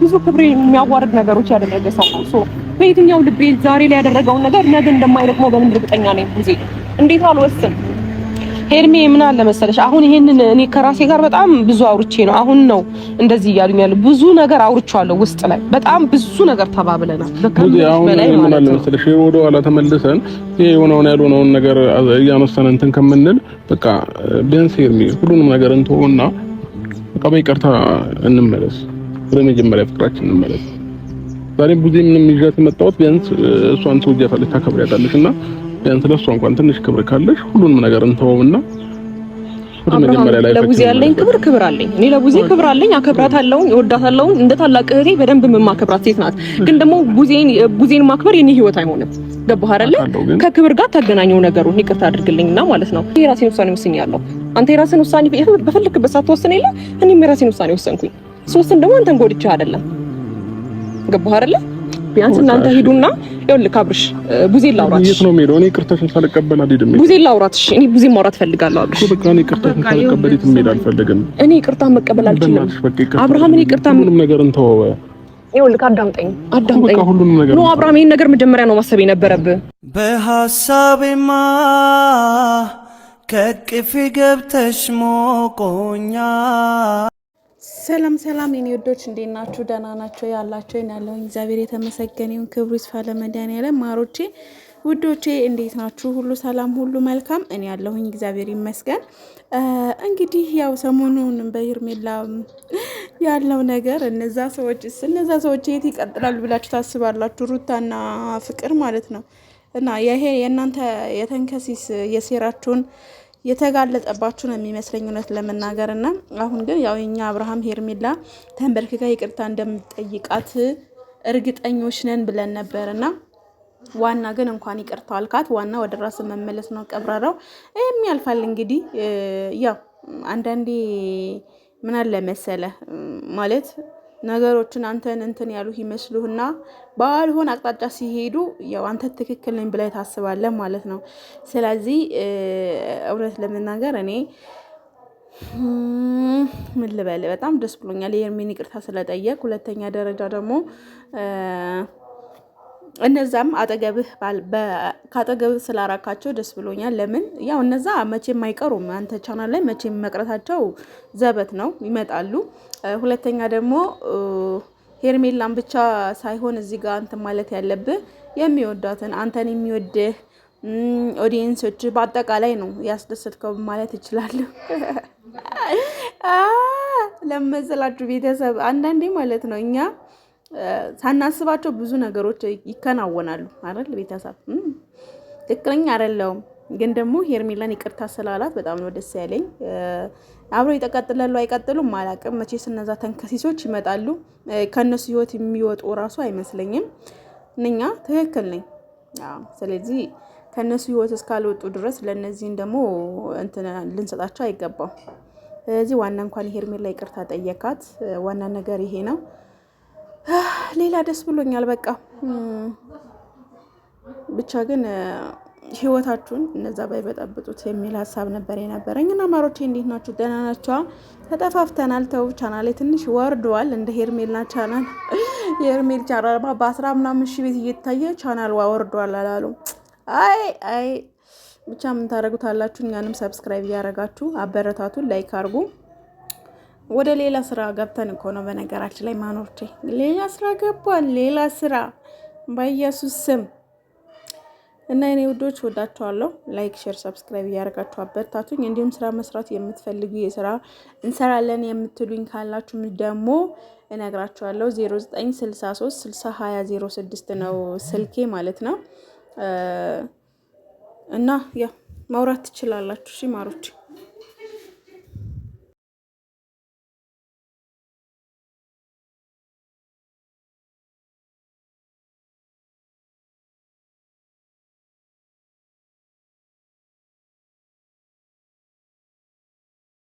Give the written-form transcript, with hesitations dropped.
ብዙ ክብሬ የሚያዋርድ ነገሮች ያደረገ ሰው ነው። ሶ በየትኛው ልቤ ዛሬ ላይ ያደረገውን ነገር ነገ እንደማይረግመው በምን እርግጠኛ ነኝ? ጊዜ እንዴት አልወስን? ሄርሜ ምን አለ መሰለሽ፣ አሁን ይሄንን እኔ ከራሴ ጋር በጣም ብዙ አውርቼ ነው አሁን ነው እንደዚህ እያሉኝ ያለው። ብዙ ነገር አውርቻለሁ ውስጥ ላይ በጣም ብዙ ነገር ተባብለናል። በላይ ምን አለ መሰለሽ፣ ወደ ኋላ ተመልሰን ይሄ የሆነውን ያልሆነውን ነገር እያነሳን እንትን ከምንል በቃ ቢያንስ ሄርሜ ሁሉንም ነገር እንተውና በቃ በይቅርታ እንመለስ፣ ወደ መጀመሪያ ፍቅራችን እንመለስ። ዛሬ ብዙ ምንም ይዣት የመጣሁት ቢያንስ እሷን ትወጃታለሽ፣ ታከብሪያታለሽና ቢያንስ ለሷ እንኳን ትንሽ ክብር ካለሽ ሁሉንም ነገር እንተውና ወደ መጀመሪያ ላይ ለቡዜ ያለኝ ክብር አለኝ። እኔ ለቡዜ ክብር አለኝ፣ አከብራታለሁ፣ እወዳታለሁ። እንደ ታላቅ እህቴ በደንብ የማከብራት ሴት ናት። ግን ደግሞ ቡዜን ማክበር የኔ ህይወት አይሆንም። ገባህ አይደለ? ከክብር ጋር ታገናኘው ነገሩን ይቅርታ አድርግልኝና ማለት ነው። የራሴን ውሳኔ ወስኛለሁ። አንተ የራስን ውሳኔ በፈለክበት ሰዓት ተወስነ የለ እኔም የራሴን ውሳኔ ወሰንኩኝ። ሶስትን ደግሞ አንተን ጎድቼ አይደለም። ገባህ አይደለ? ቢያንስ እናንተ ሂዱና ይኸውልህ አብርሽ ቡዜን ላውራት። የት ነው የምሄደው? እኔ ይቅርታሽን ሳልቀበል አልሄድም። ቡዜን ላውራት። እሺ እኔ ቡዜን ማውራት ፈልጋለሁ አብርሽ። በቃ እኔ ይቅርታሽን ሳልቀበል የትም መሄድ አልፈልግም። እኔ ይቅርታ መቀበል አልችልም። አብርሃም እኔ ይቅርታ ሁሉንም ነገር እንተወው። ይኸውልህ አዳምጠኝ። በቃ ሁሉንም ነገር ነው አብርሃም፣ ይሄን ነገር መጀመሪያ ነው ማሰብ የነበረብህ። በሐሳቤማ ከቅፌ ገብተሽ ሞቆኛ። ሰላም ሰላም የኔ ወዶች እንዴት ናችሁ? ደህና ናችሁ ያላችሁ? እኔ ያለሁኝ እግዚአብሔር የተመሰገነ ይሁን። ክብሩ ይስፋ ለመድኃኒዓለም። ማሮቼ ውዶቼ እንዴት ናችሁ? ሁሉ ሰላም፣ ሁሉ መልካም። እኔ ያለሁኝ እግዚአብሔር ይመስገን። እንግዲህ ያው ሰሞኑን በሄርሜላ ያለው ነገር እነዛ ሰዎች የት ይቀጥላሉ ብላችሁ ታስባላችሁ? ሩታና ፍቅር ማለት ነው። እና ይሄ የእናንተ የተንከሲስ የሴራችሁን የተጋለጠባችሁ ነው የሚመስለኝ እውነት ለመናገር። እና አሁን ግን ያው የኛ አብርሃም ሄርሜላ ተንበርክካ ይቅርታ እንደምትጠይቃት እርግጠኞች ነን ብለን ነበርና ዋና ግን እንኳን ይቅርታ አልካት። ዋና ወደ ራስ መመለስ ነው ቀብራራው። ይሄም ያልፋል እንግዲህ። ያው አንዳንዴ ምን አለ መሰለ ማለት ነገሮችን አንተን እንትን ያሉ ይመስሉህና ባልሆነ አቅጣጫ ሲሄዱ ያው አንተ ትክክል ነኝ ብለህ ታስባለህ ማለት ነው። ስለዚህ እውነት ለመናገር እኔ ምን ልበል በጣም ደስ ብሎኛል የሄርሜን ይቅርታ ስለጠየቅ። ሁለተኛ ደረጃ ደግሞ እነዛም ካጠገብህ ስላራካቸው ደስ ብሎኛል። ለምን ያው እነዛ መቼም አይቀሩም አንተ ቻናል ላይ መቼም መቅረታቸው ዘበት ነው፣ ይመጣሉ። ሁለተኛ ደግሞ ሄርሜላን ብቻ ሳይሆን እዚህ ጋር አንተ ማለት ያለብህ የሚወዳትን አንተን የሚወድህ ኦዲየንሶች በአጠቃላይ ነው ያስደሰትከው ማለት እችላለሁ። ለመሰላችሁ ቤተሰብ አንዳንዴ ማለት ነው እኛ ሳናስባቸው ብዙ ነገሮች ይከናወናሉ አይደል? ቤተሰብ ትክክለኛ አይደለም፣ ግን ደግሞ ሄርሜላን ይቅርታ ስላላት በጣም ነው ደስ ያለኝ። አብሮ ይቀጥላሉ አይቀጥሉም አላውቅም። መቼስ እነዛ ተንከሲሶች ይመጣሉ፣ ከነሱ ህይወት የሚወጡ ራሱ አይመስለኝም። እኛ ትክክል ነኝ። ስለዚህ ከነሱ ህይወት እስካልወጡ ድረስ ለነዚህን ደግሞ እንትን ልንሰጣቸው አይገባም። ስለዚህ ዋና እንኳን ሄርሜላ ይቅርታ ጠየቃት። ዋና ነገር ይሄ ነው። ሌላ ደስ ብሎኛል። በቃ ብቻ ግን ህይወታችሁን እነዛ ባይበጠብጡት የሚል ሀሳብ ነበር የነበረኝ። እና ማሮቼ እንዴት ናችሁ? ደህና ናችሁ? ተጠፋፍተናል። ተው ቻናሌ ትንሽ ወርደዋል። እንደ ሄርሜላ ቻናል የሄርሜል ቻናል በ10 ምናምን ሺህ ቤት እየታየ ቻናል ወርደዋል አላሉ። አይ ብቻ ምን ታደርጉታላችሁ? እኛንም ሰብስክራይብ እያደረጋችሁ አበረታቱን፣ ላይክ አድርጉ። ወደ ሌላ ስራ ገብተን እኮ ነው በነገራችን ላይ ማኖርቼ፣ ሌላ ስራ ገባን። ሌላ ስራ በኢየሱስ ስም። እና እኔ ውዶች ወዳችኋለሁ። ላይክ፣ ሼር፣ ሰብስክራይብ እያደረጋችሁ አበረታቱኝ። እንዲሁም ስራ መስራት የምትፈልጉ የስራ እንሰራለን የምትሉኝ ካላችሁ ደግሞ እነግራችኋለሁ። 0963 602006 ነው ስልኬ ማለት ነው። እና ያው ማውራት ትችላላችሁ። እሺ ማሮቼ።